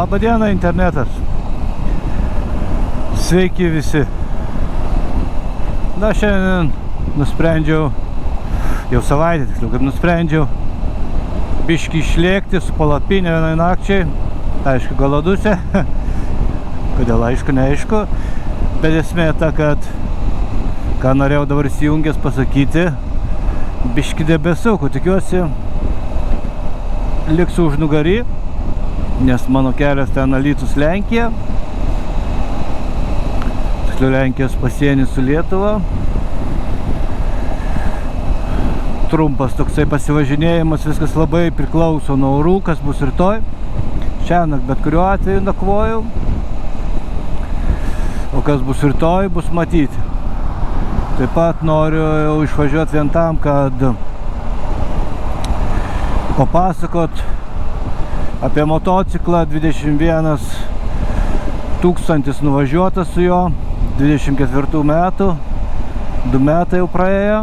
Labą dieną, internetas. Sveiki visi. Na, šiandien nusprendžiau, jau savaitę tiksliau, kaip nusprendžiau biškį išlėkti su palapinė vienai nakčiai. Aišku, galadusė. Kodėl aišku, neaišku. Bet esmė ta, kad ką norėjau dabar įsijungęs pasakyti, biškį debesukų. Tikiuosi, liksiu už nugarį, nes mano kelias ten Alytus Lenkija. Tiksliau Lenkijos pasienis su Lietuva. Trumpas toksai pasivažinėjimas, viskas labai priklauso nuo orų, kas bus rytoj. Šiandien bet kuriuo atveju nakvoju. O kas bus rytoj, bus matyti. Taip pat noriu išvažiuoti vien tam, kad papasakot apie motociklą. 21 000 nuvažiuotas su jo, 24 metų, 2 metai jau praėjo.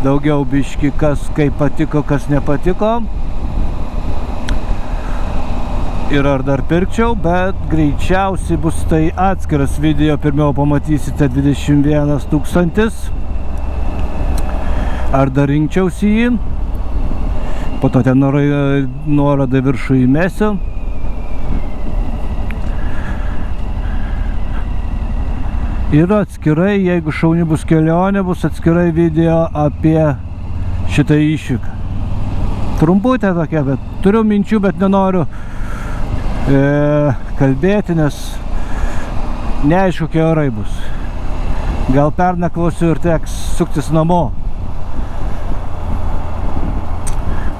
Daugiau biški, kas kaip patiko, kas nepatiko. Ir ar dar pirkčiau, bet greičiausiai bus tai atskiras video. Pirmiau pamatysite 21 000. Ar dar rinkčiausi jį. Po to ten nuorodą viršų įmesiu. Ir atskirai, jeigu šauni bus kelionė, bus atskirai video apie šitą išvyką. Trumputė tokia, bet turiu minčių, bet nenoriu kalbėti, nes neaišku, kokie orai bus. Gal pernakvosiu ir teks suktis namo.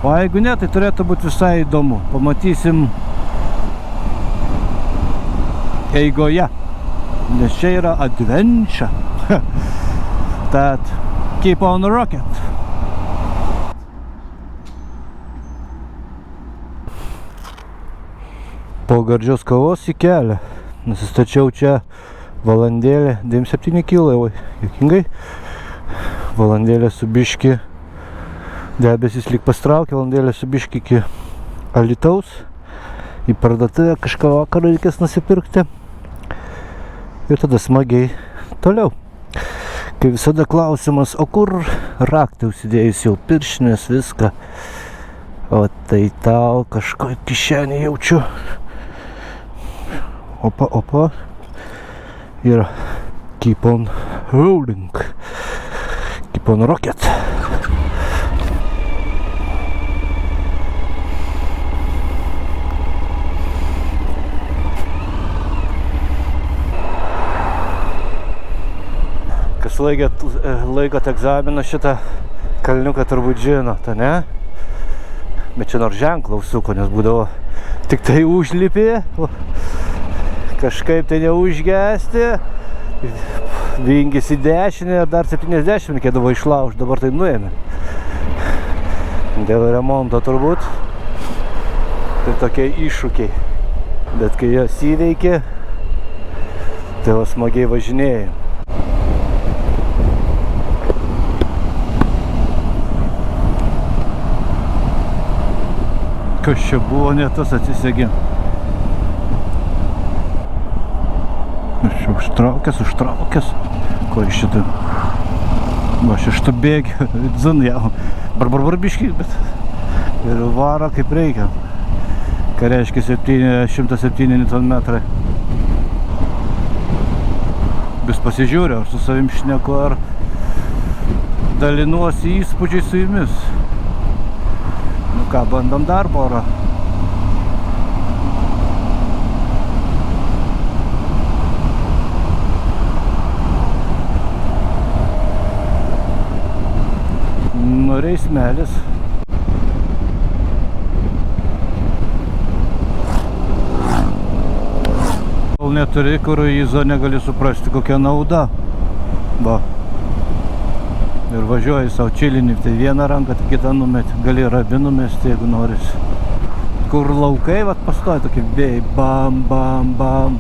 O jeigu ne, tai turėtų būti visai įdomu. Pamatysim eigoje. Nes čia yra adventure. Tad keep on the rocket. Po gardžios kavos į kelią. Nusistačiau čia valandėlę, 97 kg, juokingai. Valandėlę su biški, debesis lyg pastraukė, valandėlę su biški iki Alytaus. Į parduotuvę kažką vakarą reikės nusipirkti. Ir tada smagiai toliau. Kai visada klausimas, o kur raktą užsidėjus jau pirštinės, viską. O tai tau kažko kišenį jaučiu. Opa. Ir keep on rolling. Keep on rocket. Kas laikot egzaminą šitą kalniuką turbūt žino, ta ne? Bet čia nors ženklą užsuko, nes būdavo tik tai užlipė, kažkaip tai neužgesti, vingis į dešinę, dar 70 reikėdavo išlaužti, dabar tai nuėmė. Dėl remonto turbūt. Tai tokie iššūkiai. Bet kai jos įveikė, tai va smagiai važinėjai. Kas čia buvo, ne tas atsisegė. Aš čia užtraukęs. Ko iš šitą? Aš iš to bėgiu, dzin jau. Barbar biškį, bet ir varo kaip reikia. Ką reiškia 107 Nm. Vis pasižiūriu, ar su savim šneku, ar dalinuosi įspūdžiai su jumis. Nu ką, bandom dar porą. Norėjai smelis. Kol neturi, kur įzo negali suprasti, kokia nauda. Va. Ir važiuoji savo čilinį, tai vieną ranką, tai kitą numeti. Gali ir abi numesti, jeigu norisi. Kur laukai, vat pastoja tokie vėjai, bam.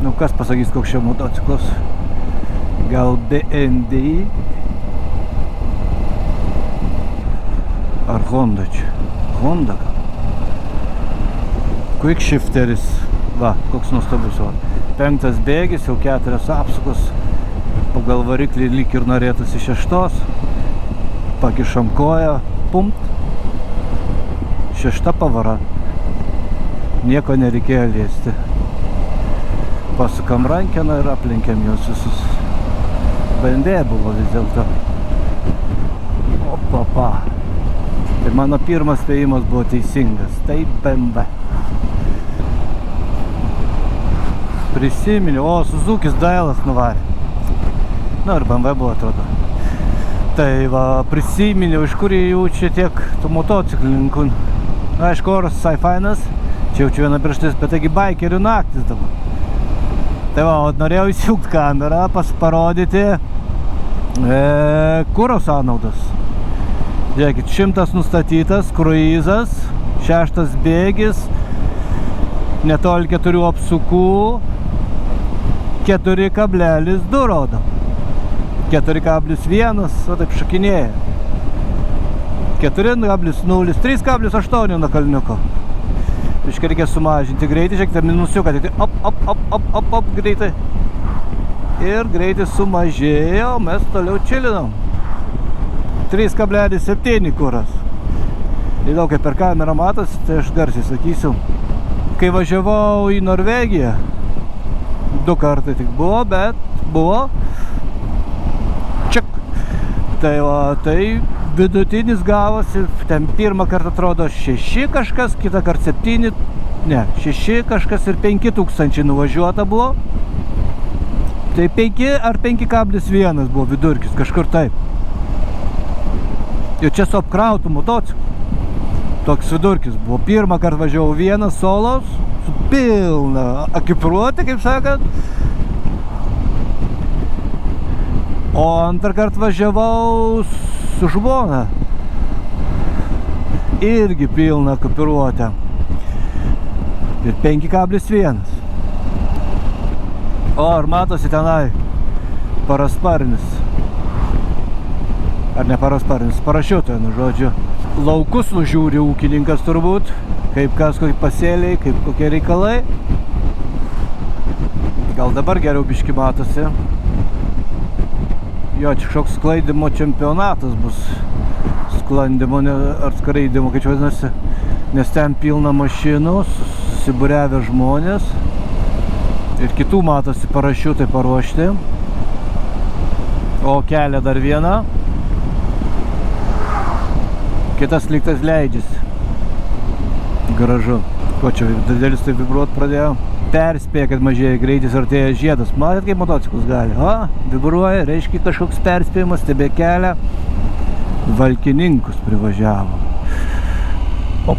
Nu, kas pasakys, koks čia motociklas? Gal BND? Ar Honda čia? Honda gal? Quick shifteris. Va, koks nuostabus. Va. 5 bėgis, jau 4 apsukos. Pagal variklį lyg ir norėtųsi 6. Pakišam koją, pumt. 6 pavara. Nieko nereikėjo liesti. Pasukam rankeną ir aplenkiam juos visus. BMW buvo vis dėlto. Opapa. Tai mano pirmas spėjimas buvo teisingas. Tai BMW. Prisiminiau, o Suzukis Dailas nuvarė. Na ir BMW buvo, atrodo. Tai va, prisiminiau, iš kur jų čia tiek tų motociklininkų. Na, aišku, oras visai fainas. Čia jaučiu vieną prieštis, bet taigi baikerių naktis dabar. Tai va, norėjau įsijungti kamerą, parodyti kuro sąnaudas. Žiūrėkit, 100 nustatytas, kruizas, 6 bėgis, netoli 4 apsukų, 4,2 rodo. 4,1, o taip šakinėja. 4,0, 3,8 nuo kalniuko. Iškai reikia sumažinti greitį, žiūrėkite, minusiuką, tik tai op, greitai. Ir greitis sumažėjo, mes toliau čilinam. 3,7 kuras. Įdau, kaip per kamerą matosi, tai aš garsiai sakysiu. Kai važiavau į Norvegiją, 2 kartai tik buvo, bet buvo. Ček. Tai va, tai vidutinis gavosi, ten pirmą kartą atrodo 6 kažkas, kitą kartą 7, ne, 6 kažkas ir 5000 nuvažiuota buvo. Tai 5 ar 5,1 buvo vidurkis, kažkur taip. Ir čia su apkrautų motociklu. Toks vidurkis buvo. Pirmą kartą važiavau vienas solos, su pilna ekipiruotė, kaip sakant. O antrą kartą važiavau su žmona. Irgi pilna ekipiruotė. Ir 5,1. O, ar matosi tenai parasparnis. Ar ne parasparnis, parašiutoje, nu žodžiu. Laukus nužiūri ūkininkas turbūt, kaip kas, kokie pasėliai, kaip kokie reikalai. Gal dabar geriau biški matosi. Jo, čia kažkoks sklaidimo čempionatas bus. Sklandimo ar skraidimo, kaip čia vadinasi. Nes ten pilna mašinų, susibūriavę žmonės. Ir kitų matosi parašiutai paruošti. O kelia dar vieną. Kitas lygtas leidžiasi. Gražu. Ko čia didelis tai vibruot pradėjo? Perspėja, kad mažėja greitis, artėja žiedas. Matėt, kaip motociklus gali? O, vibruoja, reiškia kažkoks perspėjimas, stebė kelią. Valkininkus privažiavo. O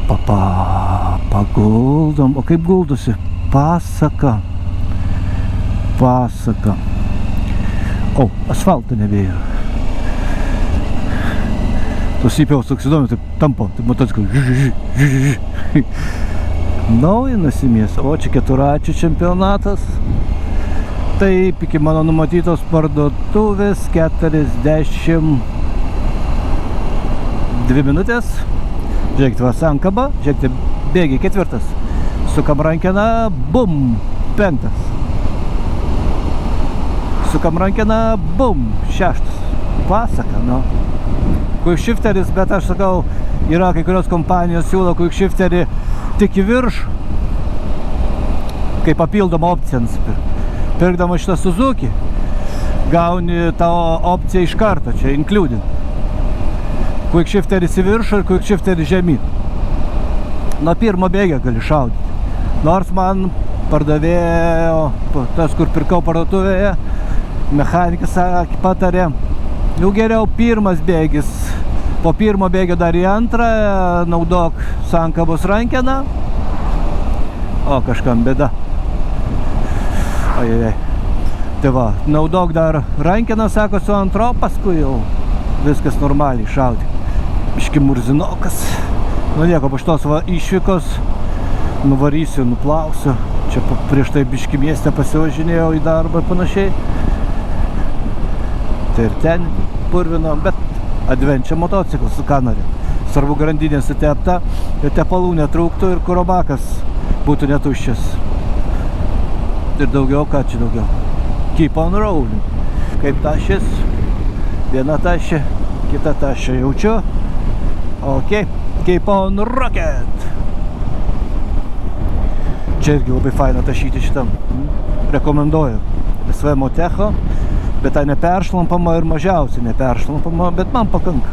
paguldom. O kaip guldosi? Pasaka. Pasaka. O, asfalto nebėjo. Tos įpiaus toks įdomi, taip tampo, taip motociklas. Naujinasi mies. O, čia 4 čempionatas. Taip, iki mano numatytos parduotuvės 42 minutės. Žiūrėkite, va, sankaba, žiūrėkite, bėgiai 4. Sukam rankeną, bum, 5. Sukam rankeną, bum, 6. Pasaka, nu. Quick shifteris, bet aš sakau, yra kai kurios kompanijos siūlo quick shifterį tik į viršų, kaip papildomą opciją. Pirkdama šitą Suzuki, gauni tą opciją iš karto, čia including. Quick shifteris į viršų ir quick shifteris žemyn. Nuo pirmo bėgio gali šaudyti. Nors man pardavėjo, tas kur pirkau parduotuvėje, mechanikas patarė, jau geriau pirmas bėgis, po pirmo bėgio dar į antrą, naudok sankabos rankeną. O, kažkam bėda. Ojej. Tai va, naudok dar rankeną, sako, su antro, paskui jau viskas normaliai šauti. Biški murzinokas. Nu nieko, po šitos va išvykos nuvarysiu, nuplausiu. Čia prieš tai biški mieste pasivažinėjau į darbą ir panašiai. Tai ir ten purvino, bet advenčia motociklas, ką nori. Svarbu grandinė sutepta, ir tepalų netrūktų ir kuro bakas būtų netuščias. Ir daugiau, ką čia daugiau? Keep on rolling. Kaip tašės, viena tašė, kita tašė jaučiu. Ok, keep on rocket. Čia irgi labai faina tašyti šitam. Rekomenduoju. SV Motecho, bet tai neperšlampama ir mažiausiai neperšlampama, bet man pakanka.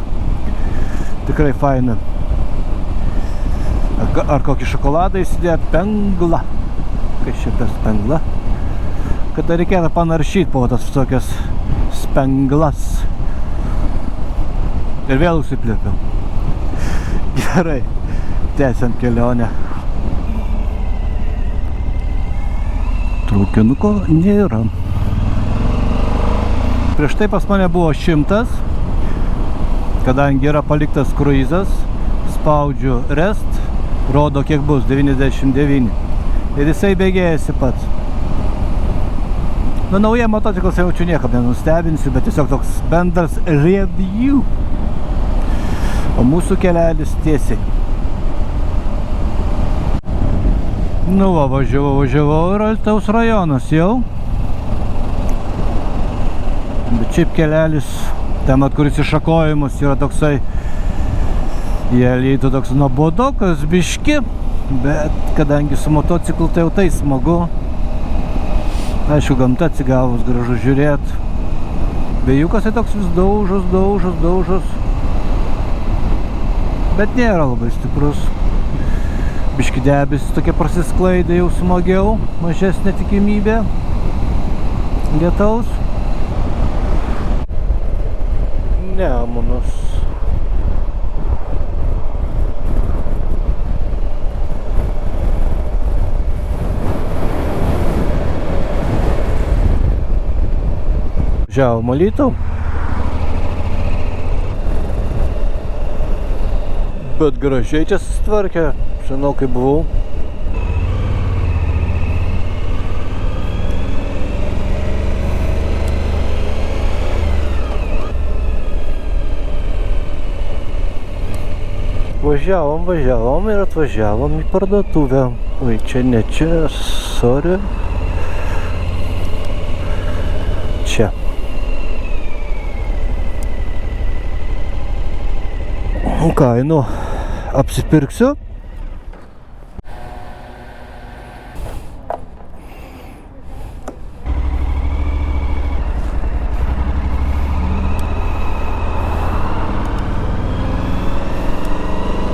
Tikrai faina. Ar kokį šokoladą įsidėt, pengla. Kas čia per spengla? Kada reikėtų panaršyti po tas visokias spenglas. Ir vėl užsiplėpiau. Gerai, tęsiant kelionę. Traukinuko nėra. Prieš tai pas mane buvo 100, kadangi yra paliktas kruizas, spaudžiu rest, rodo kiek bus, 99. Ir jisai bėgėjasi pats. Nu, nauja motociklas jaučiu niekam nenustebinsiu, bet tiesiog toks bendras review. O mūsų kelelis tiesiai. Nu va, važiavau ir Alytaus rajonas jau. Bet šiaip kelelis, ten, kuris iššakojimas yra toksai, į Alytų toks nuobodokas, biški, bet kadangi su motociklu tai jau tai smagu. Aišku, gamta atsigavus, gražu žiūrėt. Vėjukas tai toks vis daužus. Bet nėra labai stiprus. Biški debesis tokie prasisklaidė, jau smagiau, mažesnė tikimybė lietaus. Nemunas. Važiavom Alytų. Bet gražiai čia susitvarkė, žinau kaip buvau. Važiavom ir atvažiavom į parduotuvę. Oi, čia ne čia, sorry. Čia. Kainų apsipirksiu.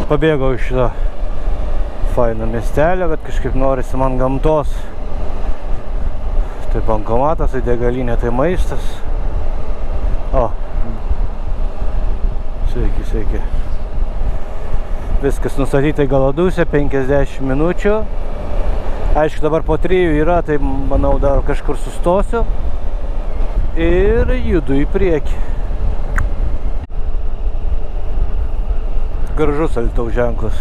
Pabėgau iš šito faino miestelio, bet kažkaip norisi man gamtos. Tai bankomatas, tai degalinė, tai maistas. O. Sveiki. Viskas nustatyta į Galadusę, 50 minučių. Aišku, dabar po 3 yra, tai manau dar kažkur sustosiu. Ir judu į priekį. Gražus Alytaus ženklas.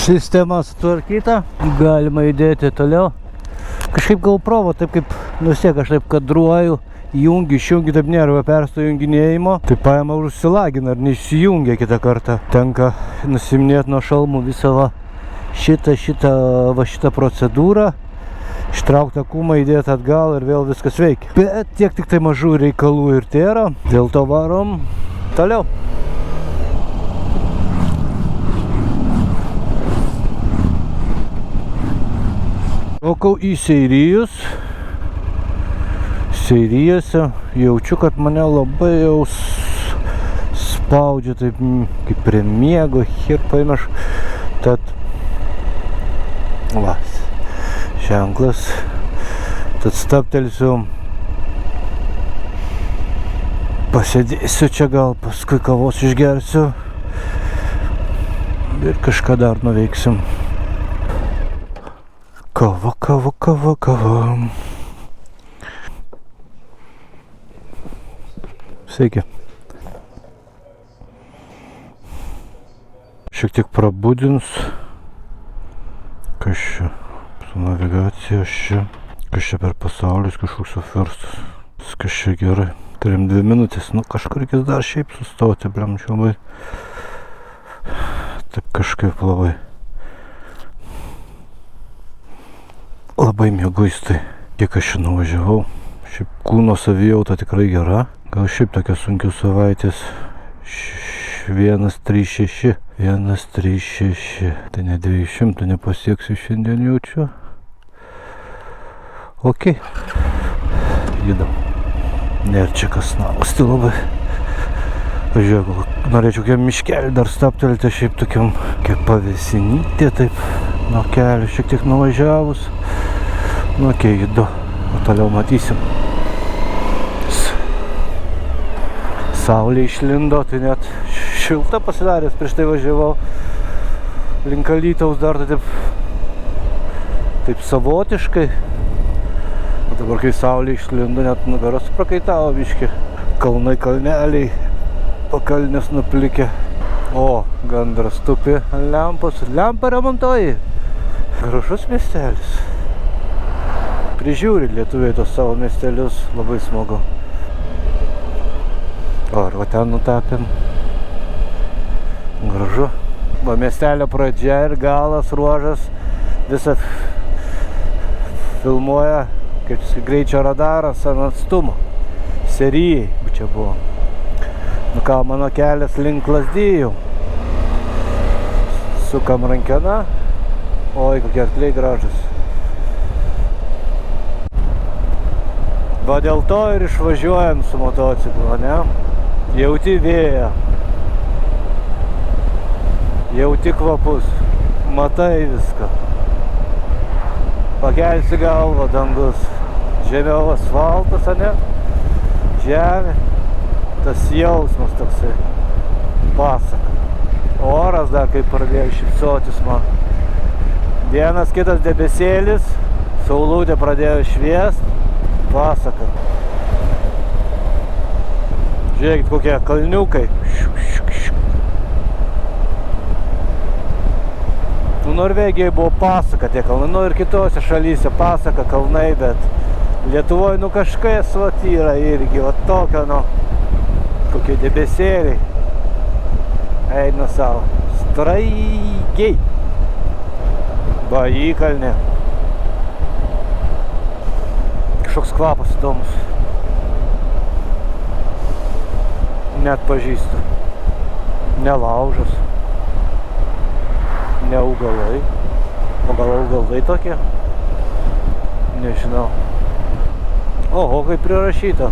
Sistema sutvarkyta, galima judėti toliau. Kažkaip GoPro, taip kaip nusiek, aš taip kadruoju, jungiu, išjungiu, taip nėra persto junginėjimo. Tai paima ir užsilagina, ar neišsijungia kitą kartą. Tenka nusiminėti nuo šalmų visą šitą procedūrą. Ištraukti akumą, įdėti atgal ir vėl viskas veikia. Bet tiek tik tai mažų reikalų ir tėra, dėl to varom toliau. Šokau į Seirijus. Seirijose jaučiu, kad mane labai jau spaudžia, taip kaip prie miego, ir paimeš. Tad va, ženklas. Tad stabtelsiu. Pasėdėsiu čia, gal paskui kavos išgersiu. Ir kažką dar nuveiksim. Kava. Sveiki. Šiek tiek prabudins. Kas čia? Su navigacija čia. Kas čia per pasaulis, kažkoks afirstas. Viskas čia gerai. Turim 2 minutės. Nu kažkur reikės dar šiaip sustoti, blemčiau labai. Taip kažkaip labai mieguistai. Kiek aš čia nuvažiavau. Šiaip kūno savijauta tikrai gera. Gal šiaip tokios sunkios savaitės. 136. 136. Tai ne 200 nepasieksiu šiandien jaučiu. Ok. Judam. Nėra čia kas nausti labai. Pažiūrėjau, norėčiau kiek miškelį dar staptelti, šiaip tokiam kiek pavėsinytė, taip nuo kelio šiek tiek nuvažiavus. Nu, ok, judu. O toliau matysim. Saulė išlindo, tai net šilta pasidaręs, prieš tai važiavau link Alytaus dar taip savotiškai. O dabar kai saulė išlindo, net nugaras prakaitavo biškį. Kalnai, kalneliai, pakalnės nuplikę. O, gandras tupi ant lempos. Lempą remontuoji. Gražus miestelis. Prižiūri lietuviai tos savo miestelius, labai smagu. O, ir va ten nutapėm. Gražu. Va miestelio pradžia ir galas, ruožas. Visą filmuoja, kaip greičio radaras ant atstumo. Serijai čia buvo. Nu ką, mano kelias link Lazdijų. Sukam rankeną. Oi, kokie arkliai gražus. Va dėl to ir išvažiuojam su motociklu, ne? Jauti vėją. Jauti kvapus. Matai viską. Pakelsi galvą, dangus. Žemiau asfaltas, ane? Žemė. Tas jausmas toksai. Pasaka. Oras dar kaip pradėjo šypsotis man. Vienas kitas debesėlis. Saulutė pradėjo šviest. Pasaka. Žiūrėkit, kokie kalniukai. Nu, Norvegijoje buvo pasaka tie kalnai, nu ir kitose šalyse pasaka kalnai, bet Lietuvoje, nu kažkas vat yra irgi, vat tokio, nu, kokie debesėliai. Eina savo. Straigiai. Va, įkalnė. Kažkoks kvapas įdomus. Net pažįstu. Ne laužas. Ne augalai. O gal augalai tokie? Nežinau. Oho, kaip prirašyta.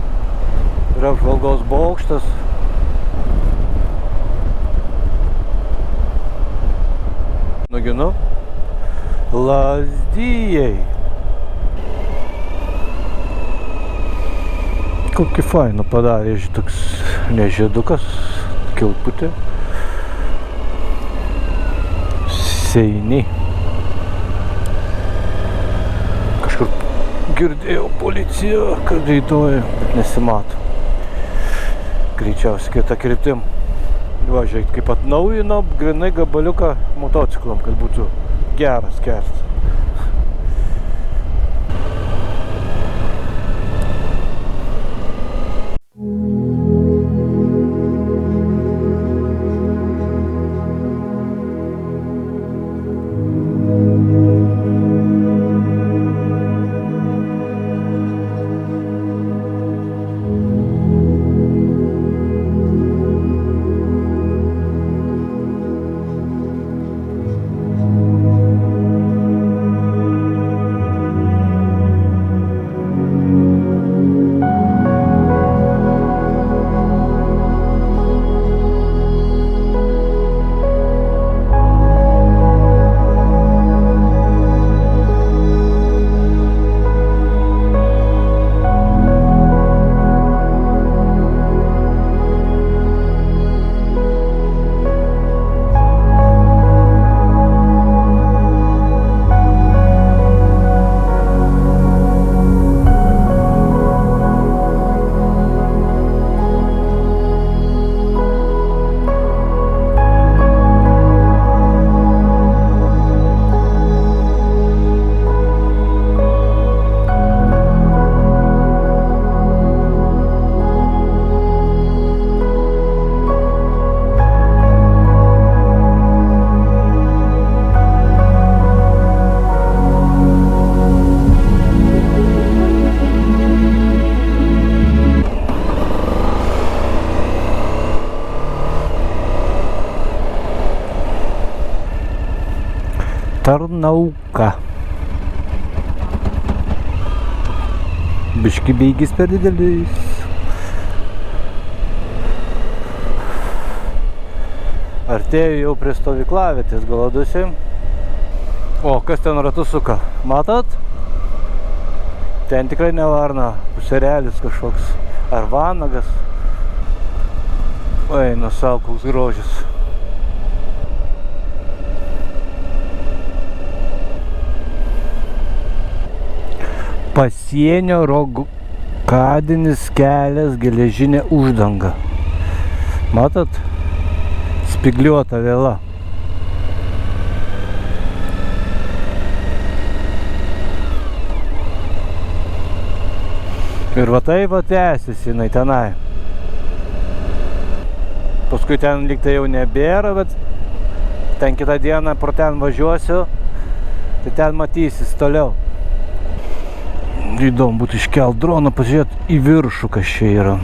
Yra apžvalgos bokštas. Nuginu. Lazdijai. Kokį fainą padarė toks nežiedukas, kilputė. Seini. Kažkur girdėjau policiją, kad greitoja, bet nesimato. Greičiausiai kita kryptim. Va, žiūrėk, kaip atnaujino grinai gabaliuką motociklam, kad būtų geras kelias. Tarnauka. Biški beigis per didelis. Artėju jau prie stovyklavietės Galaduose. O, kas ten ratu suka? Matot? Ten tikrai ne varna, puserelis kažkoks. Ar vanagas. Oi, nusau, koks grožis. Pasienio rokadinis kelias, geležinė uždanga. Matot? Spigliuota vėla. Ir va tai va tęsiasi jinai tenai. Paskui ten lyg tai jau nebėra, bet ten kitą dieną pro ten važiuosiu, tai ten matysis toliau. Įdomu būtų iškelt droną, pažiūrėti į viršų, kas čia yra.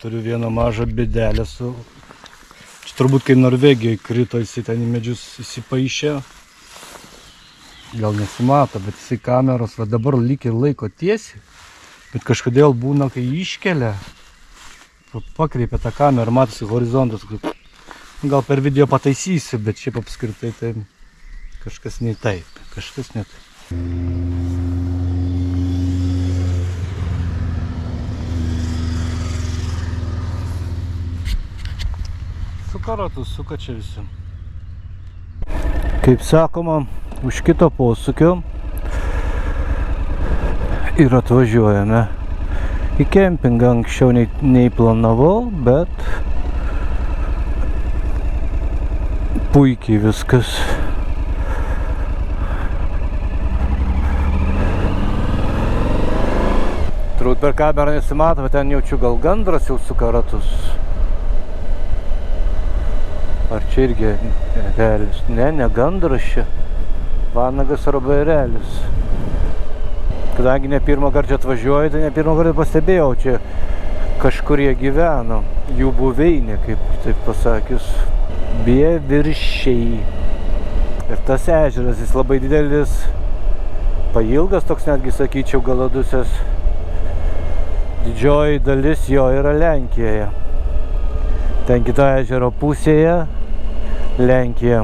Turiu vieną mažą bėdelę su... Čia turbūt kai Norvegijoje krito, jisai ten į medžius įsipaišė. Gal nesimato, bet jisai kameros va dabar lyg ir laiko tiesiai. Bet kažkodėl būna, kai iškelia, pakreipia tą kamerą, matosi horizontas. Gal per video pataisysiu, bet šiaip apskritai tai kažkas ne taip. Kažkas ne taip. Suka ratus, suka čia visi. Kaip sakoma, už kito posūkio ir atvažiuojame į kempingą. Anksčiau nei planavau, bet puikiai viskas. Turbūt per kamerą nesimato, bet ten jaučiu gal gandras jau suka ratus. Ar čia irgi erelis? Ne gandras čia. Vanagas arba erelis. Kadangi ne pirmą kartą atvažiuoju, tai ne pirmą kartą pastebėjau, čia kažkur jie gyveno. Jų buveinė, kaip taip pasakius. Bieviršiai. Ir tas ežeras, jis labai didelis, pailgas toks netgi, sakyčiau, Galadusės. Didžioji dalis jo yra Lenkijoje. Ten kita ežero pusėje Lenkija.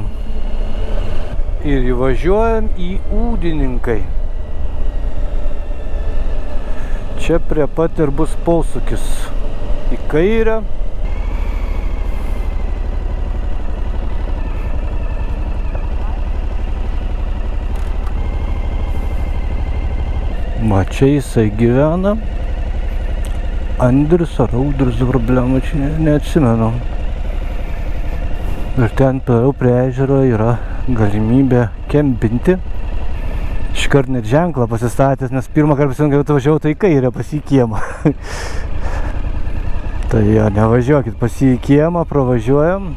Ir įvažiuojam į Ūdininkai. Čia prie pat ir bus posūkis į kairę. Va čia jisai gyvena. Andrius ar Audrius, problemų čia neatsimenu. Ir ten prie ežero yra galimybė kempinti. Iškart net ženklą pasistatęs, nes pirmą kartą kai atvažiavau, tai kairę pas į kiemą. Tai jo, nevažiuokit pas į kiemą, pravažiuojam.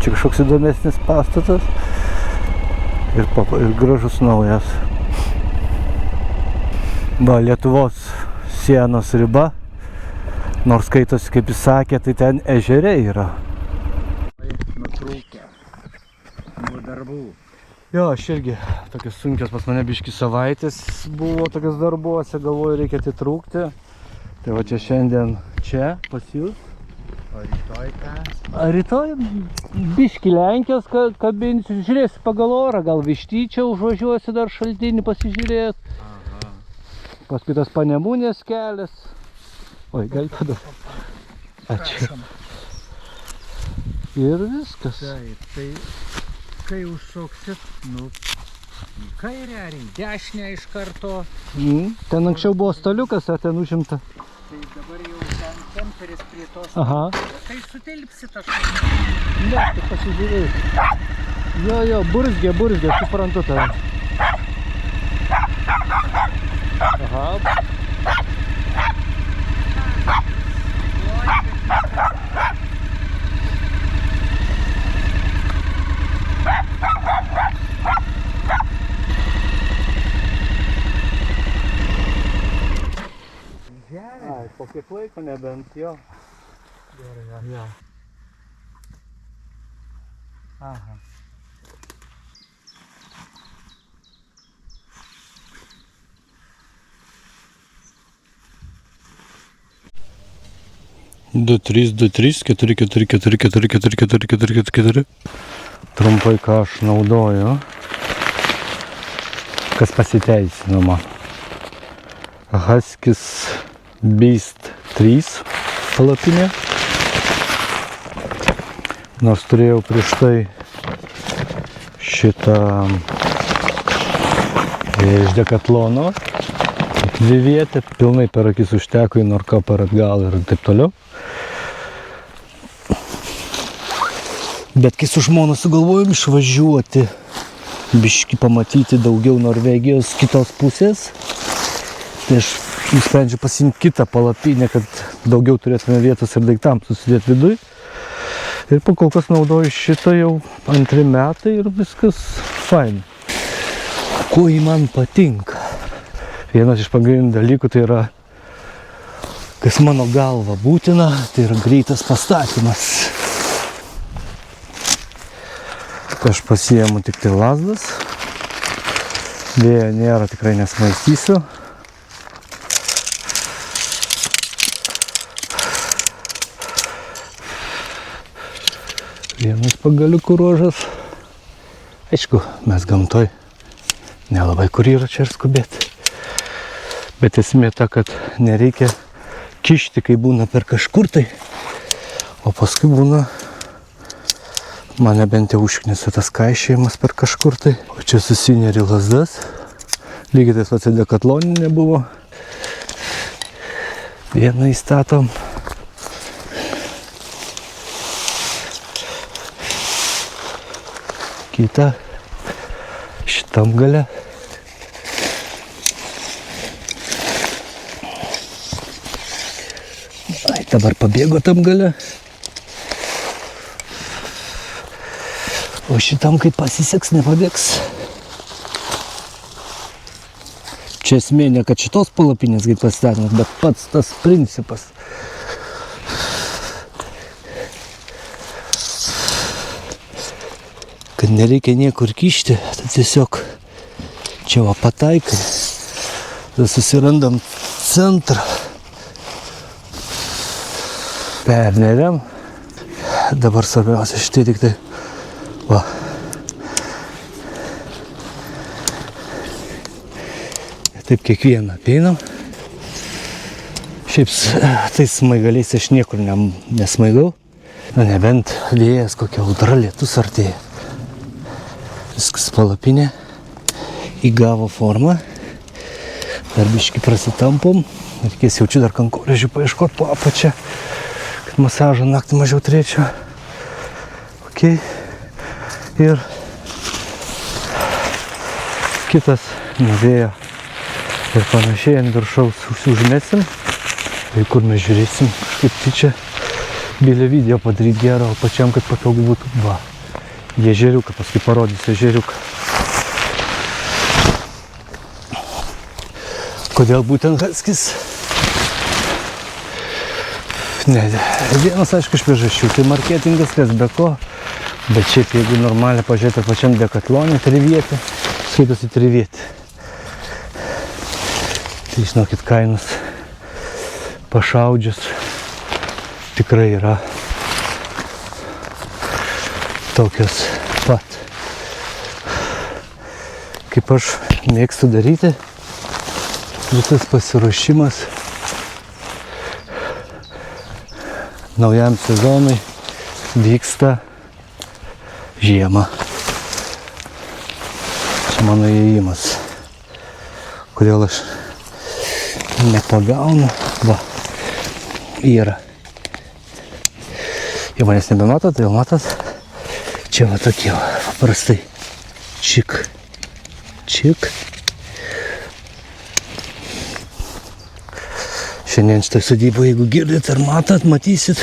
Čia kažkoks įdomesnis pastatas. Ir gražus naujas. Va, Lietuvos sienos riba. Nors skaitosi, kaip jis sakė, tai ten ežere yra. Nutrūkę nuo darbų. Jo, aš irgi tokios sunkios pas mane biški savaitės buvo tokios darbuose, galvoju, reikia atitrūkti. Tai va čia šiandien čia pas jūs. O rytoj ką? A rytoj biški Lenkijos kabinsiu, žiūrėsiu pagal orą, gal Vištyčia užvažiuosiu dar Šaltinį pasižiūrėt. Aha. Paskui tas Panemunės kelias. Oi, gal tada. Ačiū. Ir viskas. Taip, tai kai užsuksit, nu, į kairę ar į dešinę iš karto. Ten anksčiau buvo staliukas, ar ten užimta? Tai dabar jau ten kemperis prie tos. Aha. Tai sutilpsit aš. Ne, tai pasižiūrėjau. Jo, burzgė, suprantu tave. Aha. Ai, po kiek laiko nebent jo. Gerai, jo. Aha. Du, trys, 4, 4, 4, 4, 4, 4, 4, 4, 4. Trumpai ką aš naudoju. Kas pasiteisinama. Husky Beast 3 palapinė. Nors turėjau prieš tai šitą iš Decatlono. Dvivietę, pilnai per akis užteko, į norką per atgal ir taip toliau. Bet kai su žmona sugalvojom išvažiuoti, biškį pamatyti daugiau Norvegijos kitos pusės, tai aš nusprendžiau pasiimti kitą palapinę, kad daugiau turėtume vietos ir daiktams susidėti viduj. Ir po kol kas naudoju šitą jau 2 metai ir viskas fain. Kuo jį man patinka? Vienas iš pagrindinių dalykų tai yra, kas mano galva būtina, tai yra greitas pastatymas. Tai aš pasiėmu tik tai lazdas. Vėjo nėra, tikrai nesmaistysiu. Vienas pagaliukų ruožas. Aišku, mes gamtoj nelabai kur yra čia ir skubėti. Bet esmė ta, kad nereikia kišti, kai būna per kažkur tai. O paskui būna, mane bent jau užknisa tas kaišėjimas per kažkur tai. O čia susineri lazdas. Lygiai tas pats Decatloninė buvo. Vieną įstatom. Kita šitam gale. Ai, dabar pabėgo tam gale. O šitam, kai pasiseks, nepabėgs. Čia esmė ne kad šitos palapinės kaip pastatymas, bet pats tas principas. Kad nereikia niekur kišti, tai tiesiog čia va pataikai. Tada susirandam centrą. Perneriam. Dabar svarbiausia šitai tik tai va. Taip kiekvieną apeinam. Šiaip tais smaigaliais aš niekur nesmaigau. Na, nebent vėjas, kokia audra, lietus artėja. Viskas palapinė įgavo formą. Dar biškį prasitampom. Reikės jaučiu dar kankorėžių paieškoti po apačią, kad masažą naktį mažiau turėčiau. Ok. Ir kitas nuo vėjo ir panašiai ant viršaus užmesim. Tai kur mes žiūrėsim, kažkaip tai čia bėlė video padaryti gerą, o pačiam, kad patogu būtų. Va. Ežeriuką, paskui parodysiu ežeriuką. Kodėl būtent Huskys? Ne, vienas aišku iš priežasčių, tai marketingas, kas be ko. Bet šiaip jeigu normaliai pažiūrėti pačiam Decathlone trivietį, skaitosi trivietį. Tai žinokit, kainos pašaudžius tikrai yra tokios pat. Kaip aš mėgstu daryti, visas pasiruošimas naujam sezonui vyksta žiemą. Čia mano įėjimas. Kodėl aš nepagaunu? Va, yra. Jau manęs nebematot, tai jau matot. Čia va tokie va, paprastai. Čik. Čik. Šiandien šitoj sodyboje, jeigu girdit ar matot, matysit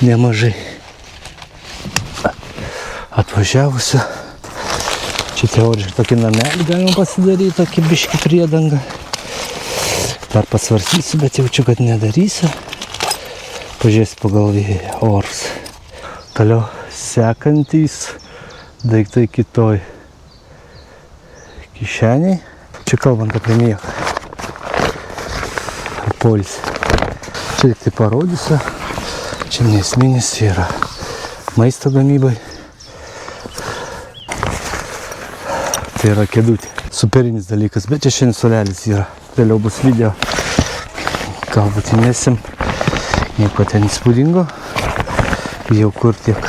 nemažai atvažiavusių. Čia teoriškai tokį namelį galima pasidaryti, tokį biškį priedangą. Dar pasvarstysiu, bet jaučiu, kad nedarysiu. Pažiūrėsiu pagal orus. Toliau sekantys daiktai kitoj kišeniai. Čia kalbant apie miegą. Poilsį. Čia tik tai parodysiu. Čia nesminis yra maisto gamybai. Tai yra kėdutė. Superinis dalykas, bet čia šiandien solelis yra. Vėliau bus video. Galbūt įmesim. Nieko ten įspūdingo. Jau kur tiek.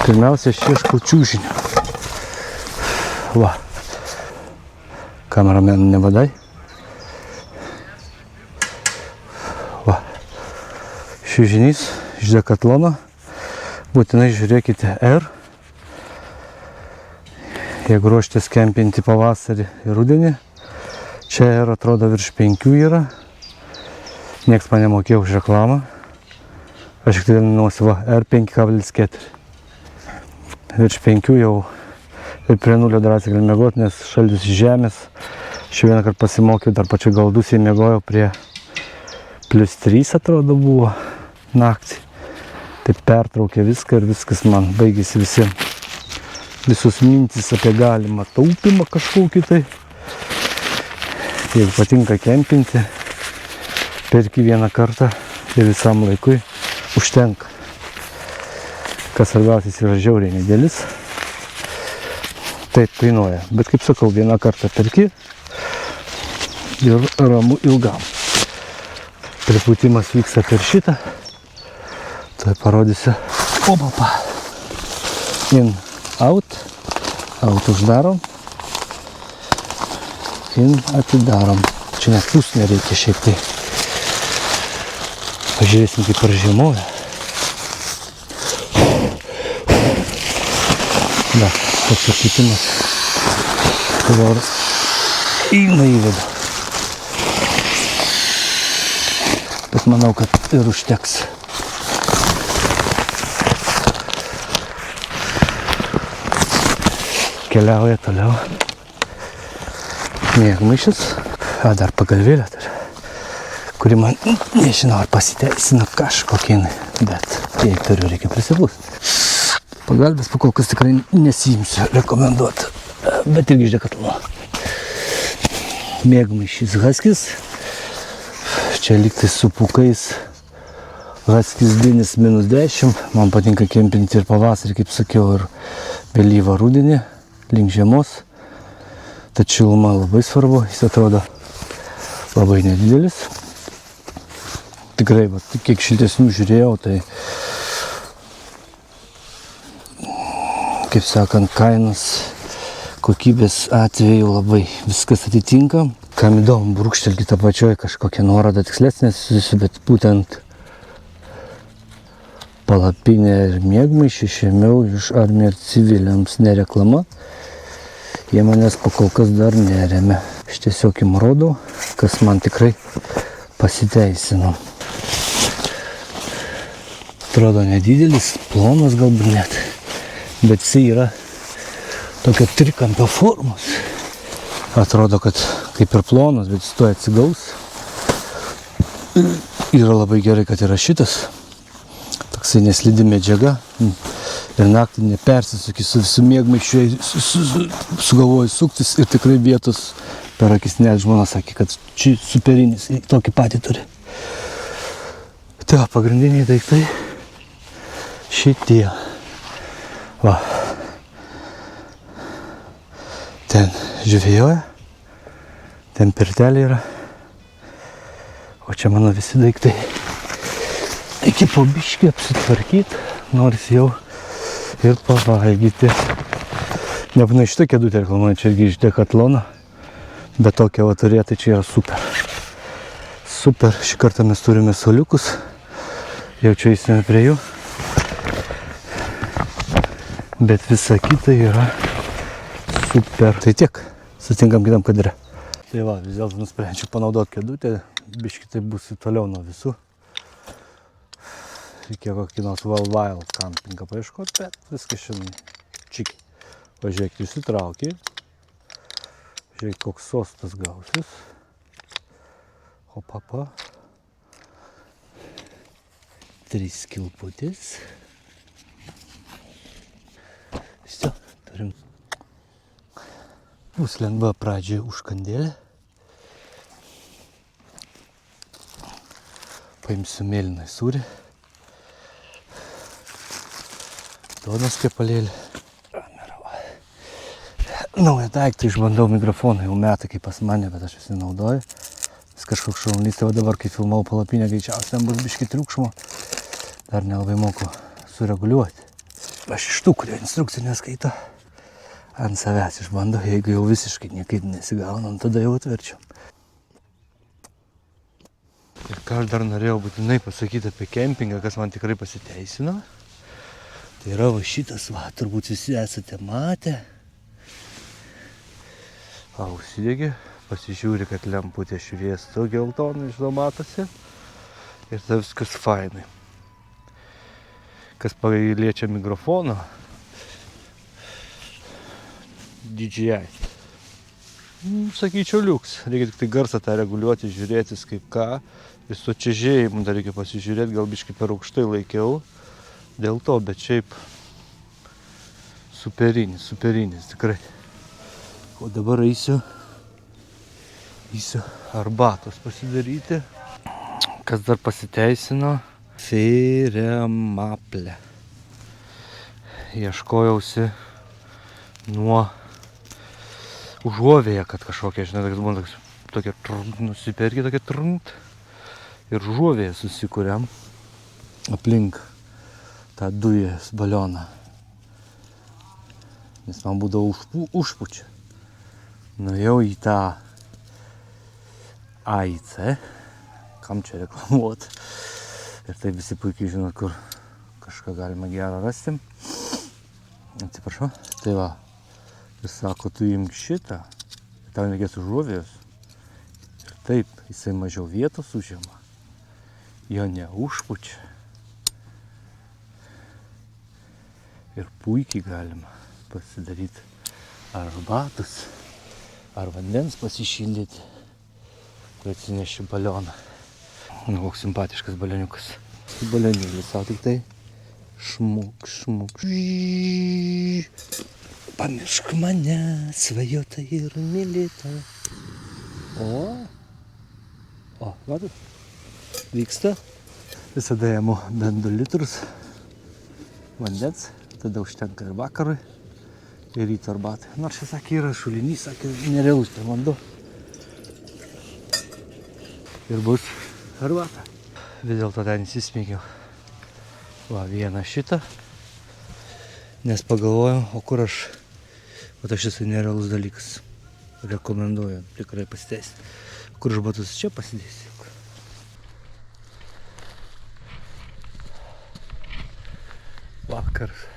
Pirmiausia, aš ieškau čiūžinių. Va. Kameramenų nevadai. Va. Čiūžinys iš Decatlono. Būtinai žiūrėkite R. Jeigu ruoštės kempinti pavasarį ir rudenį, čia ir atrodo virš 5 yra. Niekas mane mokėjo už reklamą. Aš tik tai dalinuosi, va, R5,4. Virš 5 jau ir prie 0 drąsiai gali mėgoti, nes šaltis iš žemės. Aš vieną kartą pasimokiau, dar pačiu Galdusėje mėgojau prie +3 atrodo buvo naktį. Taip pertraukė viską ir viskas man baigėsi visiems. Visus mintis apie galimą taupimą kažkokį tai. Jeigu patinka kempinti, perki vieną kartą ir visam laikui užtenka. Kas svarbiausias yra žiauriai nedėlis. Taip kainuoja. Bet kaip sakau, vieną kartą perki ir ramu ilgam. Pripūtimas vyksta per šitą. Tai parodysiu. Opapa. In. Out uždarom, in atidarom. Čia net pūs nereikia šiaip tai. Pažiūrėsim, kaip ar žiemoja. Da, toks pakitimas. Oras įeina įveda. Bet manau, kad ir užteks. Keliauja toliau. Miegmaišis. Dar pagalvėlė turi. Kuri man, nežinau, ar pasiteisina kažkokiai, bet jei turiu, reikia prisipūsti. Pagalbės pakol kas tikrai nesiimsiu rekomenduoti, bet irgi iš Decatlono. Miegmaišis Husky's. Čia lygtai su pūkais. Husky's dinis -10. Man patinka kempinti ir pavasarį, kaip sakiau, ir vėlyvą rudenį. Link žiemos, tad šiluma labai svarbu, jis atrodo labai nedidelis. Tikrai, va, kiek šiltesnių žiūrėjau, tai kaip sakant, kainos kokybės atveju labai viskas atitinka. Kam įdomu, brūkštelkite apačioj kažkokią nuorodą tikslesnę, bet būtent palapinę ir miegmaišį išėmiau iš Army ir civiliams, ne reklama. Jie manęs pakol kas dar neremia. Aš tiesiog jums rodau, kas man tikrai pasiteisino. Atrodo nedidelis, plonas galbūt net, bet jis yra tokio trikampio formos. Atrodo, kad kaip ir plonas, bet jis to atsigaus. Yra labai gerai, kad yra šitas. Toksai neslidi medžiaga. Ir naktį nepersisukį su visų miegmaišiu, sugalvoju suktis ir tikrai vietos per akis net žmona sakė, kad čia superinis, tokį patį turi. Tai pagrindiniai daiktai šitie. Va. Ten žvėjoja, ten pirtelė yra, o čia mano visi daiktai. Iki po biškį apsitvarkyti, nors jau ir pavalgyti. Nebūna šitą kėdutę reklamuoja, čia irgi iš Decathlon, bet tokia va turėti, tai čia yra super. Super, šį kartą mes turime soliukus, jau čia eisime prie jų, bet visa kita yra super. Tai tiek, sutinkam kitam kadre. Tai va, vis dėlto nusprendžiau panaudoti kėdutę, biškį tai bus toliau nuo visų. Reikėjo kokį nors Wild campingą paieškoti, bet viskas šiandien čiki. Pažiūrėk, įsitrauki. Žiūrėk, koks sostas gausis. Hopapa. 3 kilputės. Visio, turim. Bus lengva pradžioje užkandėlė. Paimsiu mėlyną sūrį. Duonos kepalėlį. Naują daiktą išbandau mikrofoną, jau metai kaip pas mane, bet aš visi naudoju. Vis kažkoks šaunys, tai va dabar, kai filmau palapinę, greičiausiai ten bus biškį triukšmo. Dar nelabai moku sureguliuoti. Aš iš tų, kurio instrukcijų neskaito, ant savęs išbandau, jeigu jau visiškai niekaip nesigaunam, tada jau atverčiam. Ir ką aš dar norėjau būtinai pasakyti apie kempingą, kas man tikrai pasiteisino. Tai yra va šitas, va, turbūt visi esate matę. Užsidegi, pasižiūri, kad lemputė šviestų geltonai, žinau, matosi. Ir tai viskas fainai. Kas liečia mikrofoną, DJI. Sakyčiau, liuks. Reikia tik tai garsą tą reguliuoti, žiūrėtis kaip ką. Ir su čiažėjimu dar reikia pasižiūrėti, gal biškį per aukštai laikiau. Dėl to, bet šiaip superinis tikrai. O dabar eisiu arbatos pasidaryti. Kas dar pasiteisino? Feremaple. Ieškojausi nuo užuovėje, kad kažkokia, žinai, kad būna tokia nusiperki, tokia trunt. Ir užuovėje susikuriam aplink tą dujos balioną. Nes man būdavo užpučia. Nuėjau į tą AIC, kam čia reklamuoti. Ir tai visi puikiai žinot, kur kažką galima gerą rasti. Atsiprašau. Tai va, jis sako, tu imk šitą, tau nereikės užuovėjos. Ir taip, jisai mažiau vietos užima. Jo neužpučia. Ir puikiai galima pasidaryti arbatos ar vandens pasišildyti, kai atsineši balioną. Koks simpatiškas balioniukas. Balionėlis, savo tik tai šmuk. Pamiršk mane, svajota ir mylėta. O, matot, vyksta. Visada imu bent 2 litrus vandens. Tada užtenka ir vakarui, ir ryto arbatai. Nors čia sakė, yra šulinys, sakė, nerealus per vanduo. Ir bus arbata. Vis dėlto ten įsismėgiau. Va, vieną šitą. Nes pagalvojau, o kur aš, o šis nerealus dalykas. Rekomenduoju, tikrai pasiteisti. Kur aš batus čia pasidėsiu. Vakaras.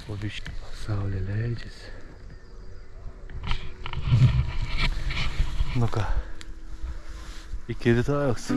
Po biškį saulė leidžiasi. Nu ką, iki rytojaus.